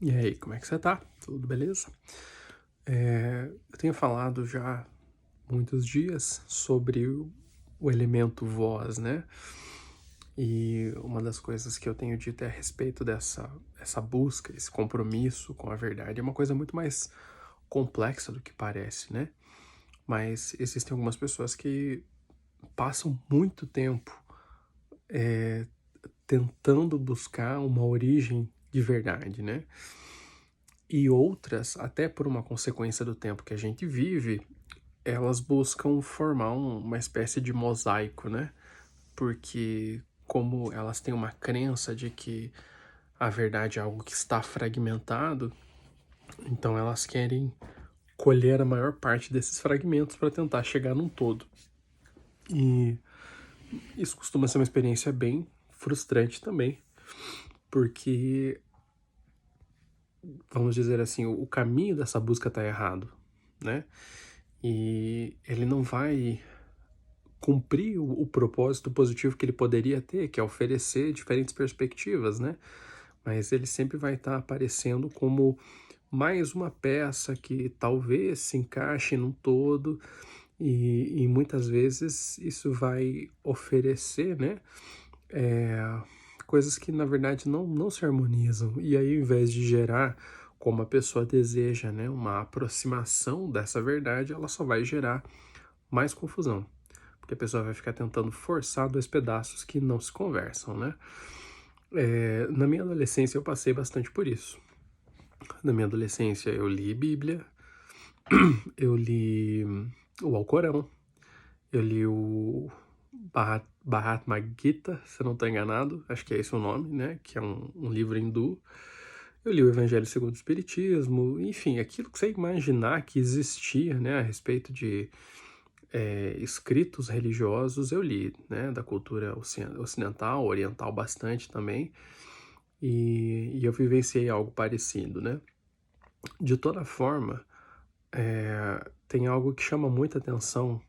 E aí, como é que você tá? Tudo beleza? Eu tenho falado já muitos dias sobre o elemento voz, né? E uma das coisas que eu tenho dito é a respeito essa busca, esse compromisso com a verdade. É uma coisa muito mais complexa do que parece, né? Mas existem algumas pessoas que passam muito tempo é, tentando buscar uma origem de verdade, né? E outras, até por uma consequência do tempo que a gente vive, elas buscam formar uma espécie de mosaico, né? Porque como elas têm uma crença de que a verdade é algo que está fragmentado, então elas querem colher a maior parte desses fragmentos para tentar chegar num todo. E isso costuma ser uma experiência bem frustrante também, porque, vamos dizer assim, o caminho dessa busca está errado, né? E ele não vai cumprir o propósito positivo que ele poderia ter, que é oferecer diferentes perspectivas, né? Mas ele sempre vai estar aparecendo como mais uma peça que talvez se encaixe num todo, e muitas vezes isso vai oferecer, né? é, Coisas que na verdade não se harmonizam. E aí, ao invés de gerar como a pessoa deseja, né, uma aproximação dessa verdade, ela só vai gerar mais confusão, porque a pessoa vai ficar tentando forçar dois pedaços que não se conversam, né? Na minha adolescência eu passei bastante por isso. Na minha adolescência eu li Bíblia, eu li o Alcorão, eu li o Bhagavad Gita, se eu não estou enganado, acho que é esse o nome, né? Que é um livro hindu. Eu li o Evangelho segundo o Espiritismo, enfim, aquilo que você imaginar que existia, né, a respeito de escritos religiosos eu li, né, da cultura ocidental, oriental bastante também, e eu vivenciei algo parecido, né. De toda forma, tem algo que chama muita atenção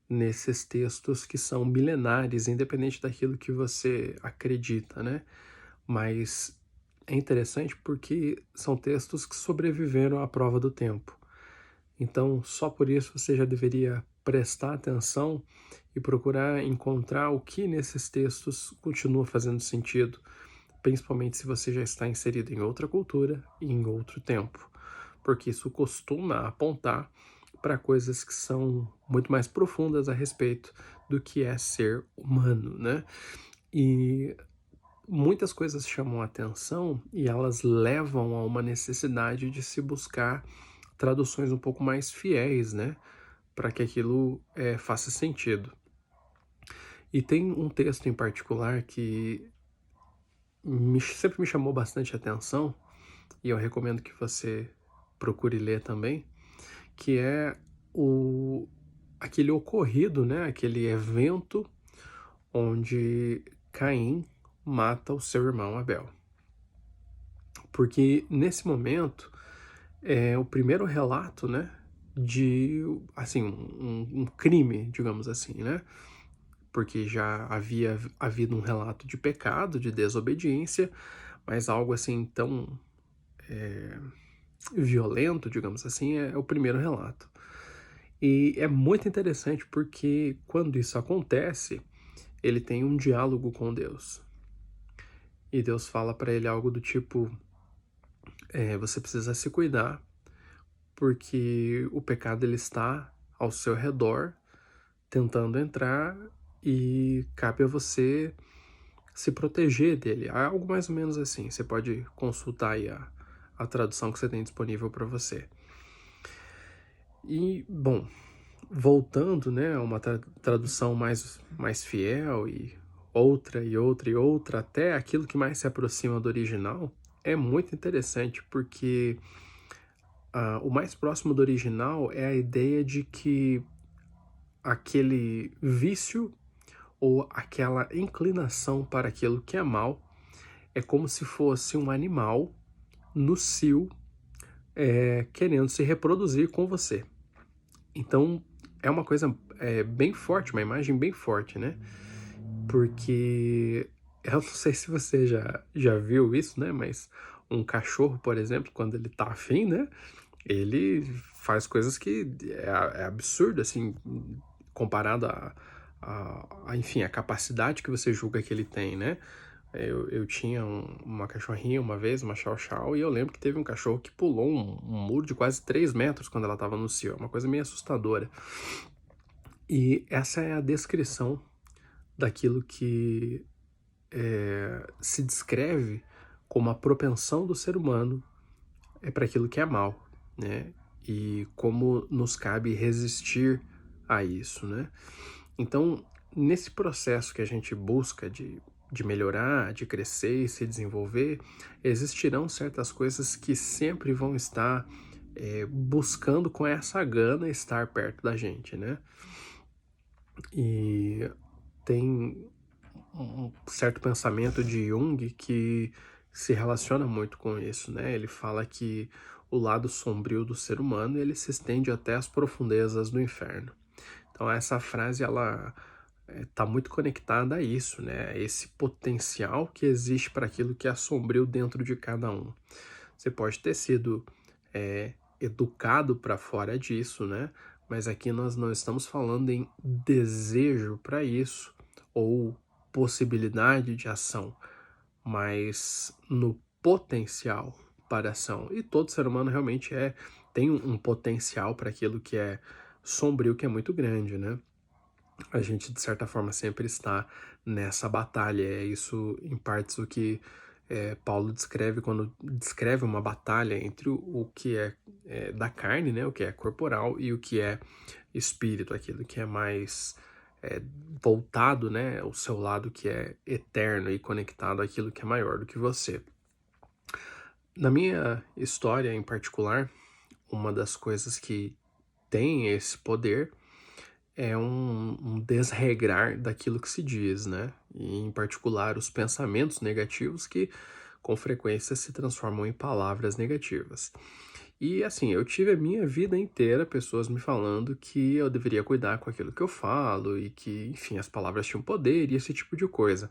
nesses textos que são milenares, independente daquilo que você acredita, né, mas é interessante porque são textos que sobreviveram à prova do tempo. Então, só por isso você já deveria prestar atenção e procurar encontrar o que nesses textos continua fazendo sentido, principalmente se você já está inserido em outra cultura e em outro tempo, porque isso costuma apontar para coisas que são muito mais profundas a respeito do que é ser humano, né? E muitas coisas chamam a atenção e elas levam a uma necessidade de se buscar traduções um pouco mais fiéis, né? Para que aquilo faça sentido. E tem um texto em particular que sempre me chamou bastante atenção, e eu recomendo que você procure ler também, que é aquele ocorrido, né? Aquele evento onde Caim mata o seu irmão Abel. Porque nesse momento é o primeiro relato, né, de, assim, um crime, digamos assim, né, porque já havia havido um relato de pecado, de desobediência, mas algo assim tão violento, digamos assim, é o primeiro relato. E é muito interessante porque quando isso acontece, ele tem um diálogo com Deus. E Deus fala para ele algo do tipo: você precisa se cuidar, porque o pecado ele está ao seu redor, tentando entrar, e cabe a você se proteger dele. É algo mais ou menos assim. Você pode consultar aí a tradução que você tem disponível para você. E, bom, voltando, né, a uma tradução mais fiel, e outra e outra e outra, até aquilo que mais se aproxima do original, é muito interessante porque o mais próximo do original é a ideia de que aquele vício ou aquela inclinação para aquilo que é mal é como se fosse um animal no cio, querendo se reproduzir com você. Então é uma coisa bem forte, uma imagem bem forte, né? Porque eu não sei se você já viu isso, né? Mas Um cachorro, por exemplo, quando ele tá afim, né? Ele faz coisas que é absurdo, assim, comparado enfim, a capacidade que você julga que ele tem, né? Eu tinha uma cachorrinha uma vez, uma Chow Chow, e eu lembro que teve um cachorro que pulou um muro de quase 3 metros quando ela estava no cio, uma coisa meio assustadora. E essa é a descrição daquilo que se descreve como a propensão do ser humano para aquilo que é mal, né? E como nos cabe resistir a isso, né? Então, nesse processo que a gente busca de melhorar, de crescer e se desenvolver, existirão certas coisas que sempre vão estar buscando com essa gana estar perto da gente, né? E tem um certo pensamento de Jung que se relaciona muito com isso, né? Ele fala que o lado sombrio do ser humano ele se estende até as profundezas do inferno. Então essa frase ela está muito conectada a isso, né? A esse potencial que existe para aquilo que é sombrio dentro de cada um. Você pode ter sido educado para fora disso, né? Mas aqui nós não estamos falando em desejo para isso ou possibilidade de ação, mas no potencial para ação. E todo ser humano realmente tem um potencial para aquilo que é sombrio, que é muito grande, né? A gente, de certa forma, sempre está nessa batalha. É isso, em partes, o que Paulo descreve quando descreve uma batalha entre o que é da carne, né, o que é corporal, e o que é espírito, aquilo que é mais voltado, né, o seu lado que é eterno e conectado àquilo que é maior do que você. Na minha história em particular, uma das coisas que tem esse poder é um desregrar daquilo que se diz, né? E, em particular, os pensamentos negativos que, com frequência, se transformam em palavras negativas. E, assim, eu tive a minha vida inteira pessoas me falando que eu deveria cuidar com aquilo que eu falo e que, enfim, as palavras tinham poder e esse tipo de coisa.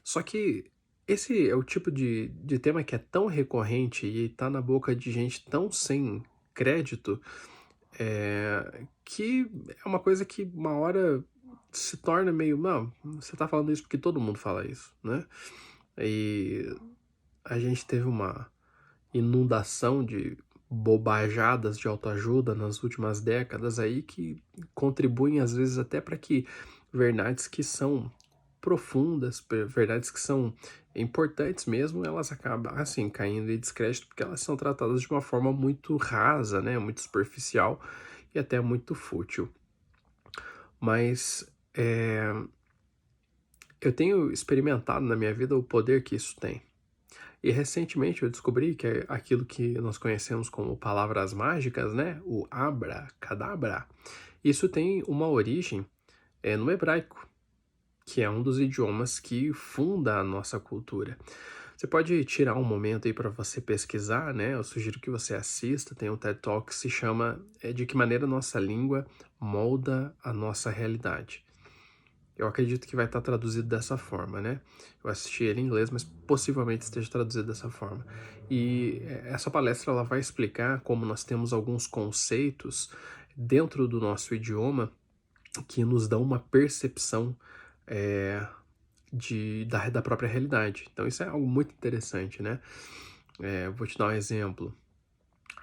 Só que esse é o tipo de tema que é tão recorrente e tá na boca de gente tão sem crédito que é uma coisa que uma hora se torna meio, não, você tá falando isso porque todo mundo fala isso, né? E a gente teve uma inundação de bobajadas de autoajuda nas últimas décadas aí que contribuem às vezes até para que verdades que são profundas, verdades que são importantes mesmo, elas acabam assim caindo em descrédito porque elas são tratadas de uma forma muito rasa, né, muito superficial e até muito fútil. Mas eu tenho experimentado na minha vida o poder que isso tem. E recentemente eu descobri que aquilo que nós conhecemos como palavras mágicas, né, o abracadabra, isso tem uma origem no hebraico, que é um dos idiomas que funda a nossa cultura. Você pode tirar um momento aí para você pesquisar, né? Eu sugiro que você assista, tem um TED Talk que se chama De que maneira a nossa língua molda a nossa realidade. Eu acredito que vai estar traduzido dessa forma, né? Eu assisti ele em inglês, mas possivelmente esteja traduzido dessa forma. E essa palestra ela vai explicar como nós temos alguns conceitos dentro do nosso idioma que nos dão uma percepção da própria realidade. Então isso é algo muito interessante, né? Vou te dar um exemplo.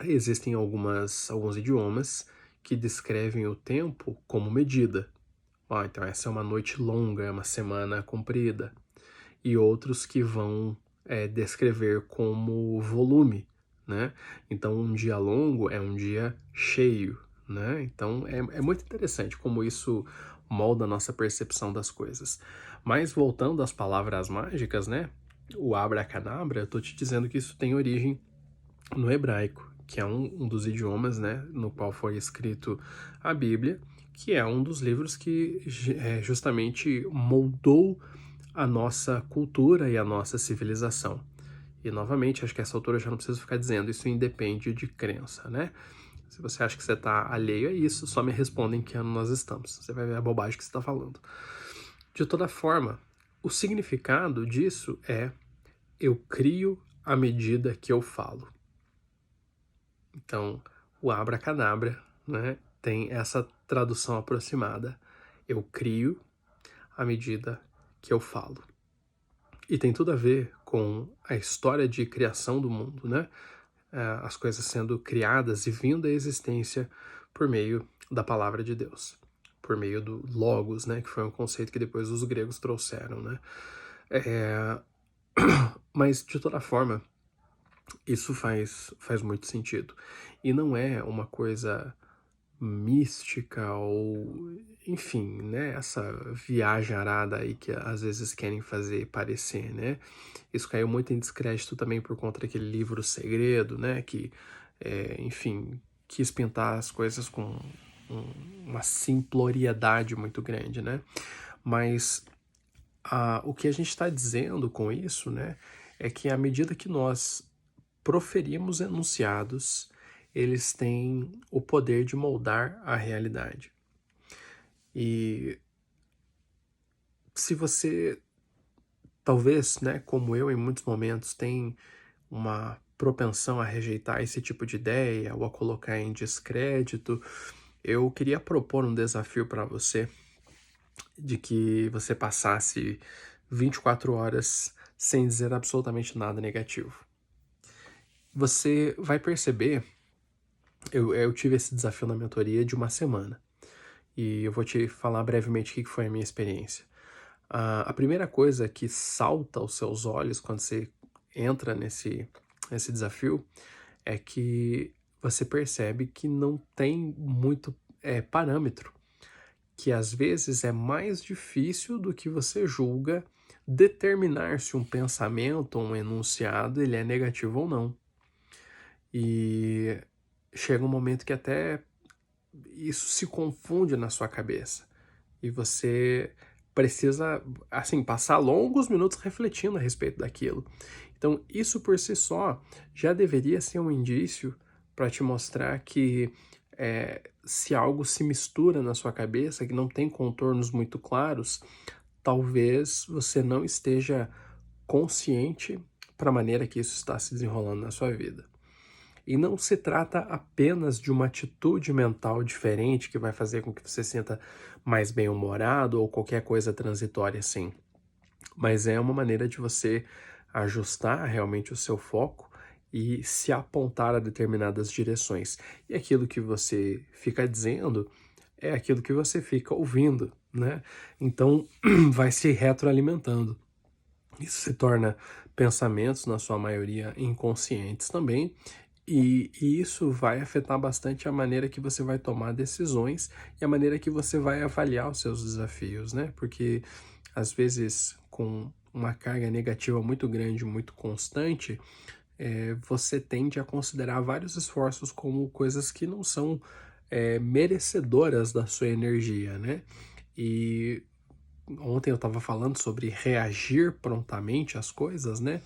Existem alguns idiomas que descrevem o tempo como medida. Então essa é uma noite longa, é uma semana comprida. E outros que vão descrever como volume, né? Então um dia longo é um dia cheio, né? Então é muito interessante como isso molda a nossa percepção das coisas. Mas voltando às palavras mágicas, né? O abracadabra, eu tô te dizendo que isso tem origem no hebraico, que é um dos idiomas, né, no qual foi escrito a Bíblia, que é um dos livros que justamente moldou a nossa cultura e a nossa civilização. E novamente, acho que essa altura eu já não preciso ficar dizendo, isso independe de crença, né? Se você acha que você está alheio a isso, só me responda em que ano nós estamos. Você vai ver a bobagem que você está falando. De toda forma, o significado disso é eu crio à medida que eu falo. Então, o abracadabra, né, tem essa tradução aproximada. Eu crio à medida que eu falo. E tem tudo a ver com a história de criação do mundo, né? As coisas sendo criadas e vindo à existência por meio da palavra de Deus, por meio do logos, né? Que foi um conceito que depois os gregos trouxeram, né? Mas, de toda forma, isso faz muito sentido. E não é uma coisa mística ou, enfim, né, essa viagem arada aí que às vezes querem fazer parecer, né? Isso caiu muito em descrédito também por conta daquele livro Segredo, né, que, enfim, quis pintar as coisas com uma simploriedade muito grande, né? Mas o que a gente está dizendo com isso, né, é que à medida que nós proferimos enunciados, eles têm o poder de moldar a realidade. E se você, talvez, né, como eu em muitos momentos, tem uma propensão a rejeitar esse tipo de ideia ou a colocar em descrédito, eu queria propor um desafio para você de que você passasse 24 horas sem dizer absolutamente nada negativo. Você vai perceber, eu tive esse desafio na mentoria de uma semana, e eu vou te falar brevemente o que foi a minha experiência. A primeira coisa que salta aos seus olhos quando você entra nesse desafio é que você percebe que não tem muito parâmetro, que às vezes é mais difícil do que você julga determinar se um pensamento ou um enunciado ele é negativo ou não. E chega um momento que até isso se confunde na sua cabeça e você precisa, assim, passar longos minutos refletindo a respeito daquilo. Então, isso por si só já deveria ser um indício para te mostrar que se algo se mistura na sua cabeça, que não tem contornos muito claros, talvez você não esteja consciente para a maneira que isso está se desenrolando na sua vida. E não se trata apenas de uma atitude mental diferente que vai fazer com que você sinta mais bem-humorado ou qualquer coisa transitória assim, mas é uma maneira de você ajustar realmente o seu foco e se apontar a determinadas direções. E aquilo que você fica dizendo é aquilo que você fica ouvindo, né? Então vai se retroalimentando. Isso se torna pensamentos, na sua maioria, inconscientes também, e isso vai afetar bastante a maneira que você vai tomar decisões e a maneira que você vai avaliar os seus desafios, né? Porque, às vezes, com uma carga negativa muito grande, muito constante, você tende a considerar vários esforços como coisas que não são merecedoras da sua energia, né? E ontem eu estava falando sobre reagir prontamente às coisas, né?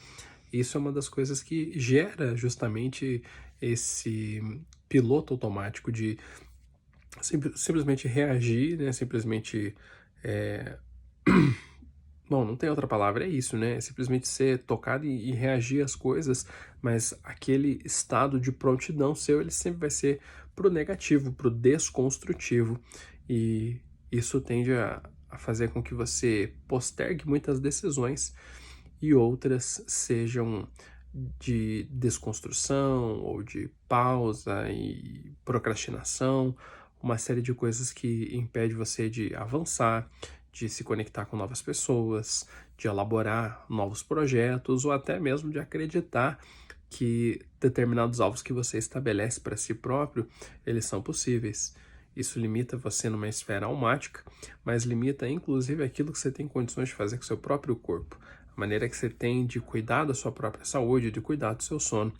Isso é uma das coisas que gera justamente esse piloto automático de simplesmente reagir, né? Simplesmente. Bom, não tem outra palavra, é isso, né? É simplesmente ser tocado e reagir às coisas, mas aquele estado de prontidão seu, ele sempre vai ser pro negativo, pro desconstrutivo. E isso tende a fazer com que você postergue muitas decisões e outras sejam de desconstrução ou de pausa e procrastinação, uma série de coisas que impede você de avançar, de se conectar com novas pessoas, de elaborar novos projetos ou até mesmo de acreditar que determinados alvos que você estabelece para si próprio, eles são possíveis. Isso limita você numa esfera almática, mas limita inclusive aquilo que você tem condições de fazer com seu próprio corpo, a maneira que você tem de cuidar da sua própria saúde, de cuidar do seu sono.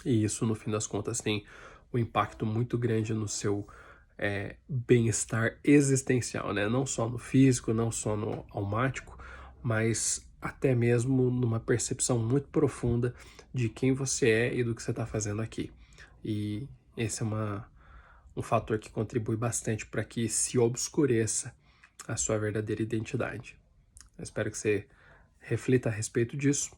E isso, no fim das contas, tem um impacto muito grande no seu bem-estar existencial, né? Não só no físico, não só no almático, mas até mesmo numa percepção muito profunda de quem você é e do que você está fazendo aqui. E esse é um fator que contribui bastante para que se obscureça a sua verdadeira identidade. Eu espero que você reflita a respeito disso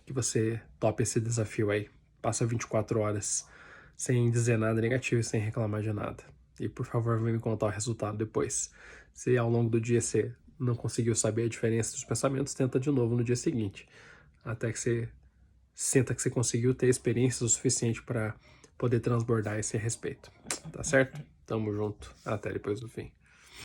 que você tope esse desafio aí. Passa 24 horas sem dizer nada negativo e sem reclamar de nada. E por favor, vem me contar o resultado depois. Se ao longo do dia você não conseguiu saber a diferença dos pensamentos, tenta de novo no dia seguinte, até que você sinta que você conseguiu ter experiência o suficiente para poder transbordar esse respeito. Tá certo? Tamo junto. Até depois do fim.